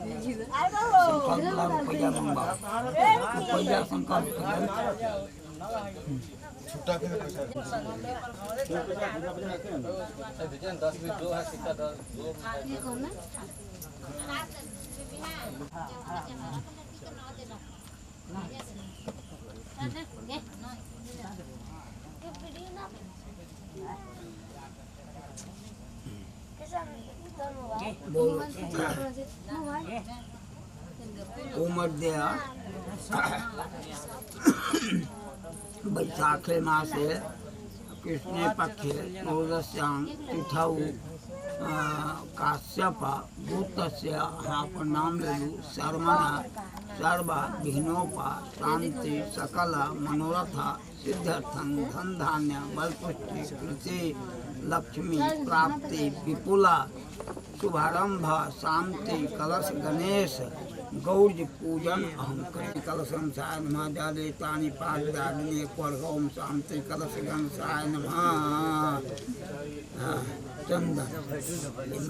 संकल्प रुपया मंगा रुपया संकल्प छुट्टा के पैसा 10 में 2 है सिक्का 2 उमर दिया बैसाखे मासे कृष्णे पक्षे नवदस्यां तिथौ काश्यप भूतस्य हाँ पर नाम ले लू शर्मणा सर्व विघ्नोपा शांति सकल मनोरथ सिद्ध्यर्थं धन धान्य बलपुष्टि कृषि लक्ष्मी प्राप्ति विपुला शुभारंभ शांति कलश गणेश गौरी पूजन अहम करें कलशं साय नमः जादेतानि पादाग्नि ओम शांति कलश गणसाय नमः चंदन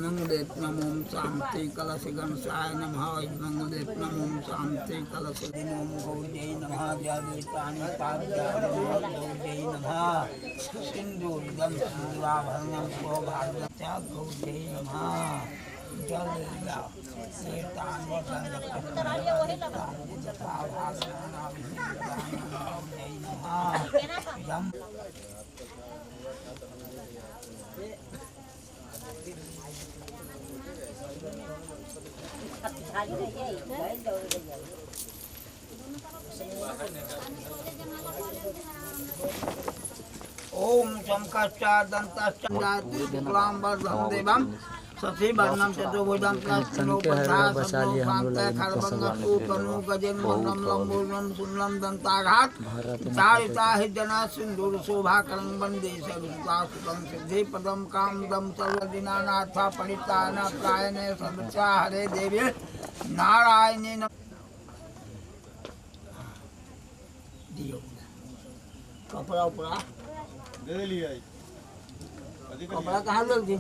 मंगलेत नमो शांति कलश गणसाय नमः मंगलेत नमो शांति कलश नमो गौरी नमः जादेतानि पादाग्नि गौरी नमः सिंदूरं सिंदूराभरणं सौभाग्यं गौरी नमः जल ओम शंकराचार्यदंताश्चंदातिक्लांबरधं देवं सखीवर्णं चतुर्भुजं खरबंगतूतनु गजेन्द्रं लंबोदरं सुन्दरं दन्ताघात चारिता हि जना सिन्दूर शोभाकरं वन्दे सर्वसुतं सिद्धिपदं कामदं सर्वदिनानाथ परित्राणपरायणे सर्वस्या हरे देवी नारायणे दियो कपड़ा उपड़ा दे लिया कपड़ा कहाँ लग दी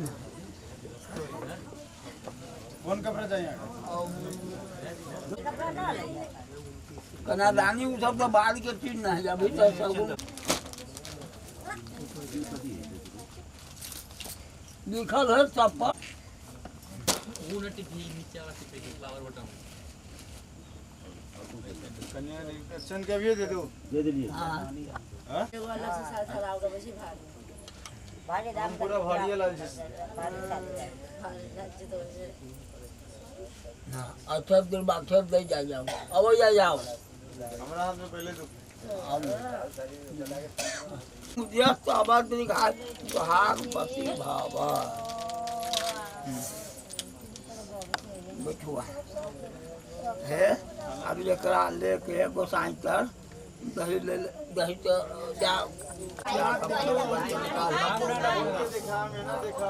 कौन कपड़ा चाहिए कना रानी वो सब तो बाहर के चीज ना है अभी तो सब लिखल है सब पर कन्या निरीक्षण के भी दे दो दे दिए हाँ पूरा भारी लाल ना अच्छा दिन बाकी दे जाओ अब जा जाओ हमारा हाथ में पहले तो मुझे तो आवाज दिखा भाग पति भावा बचुआ है अभी लेकर लेके गोसाई कर दही ले दही तो जाओ देखा मैं ना देखा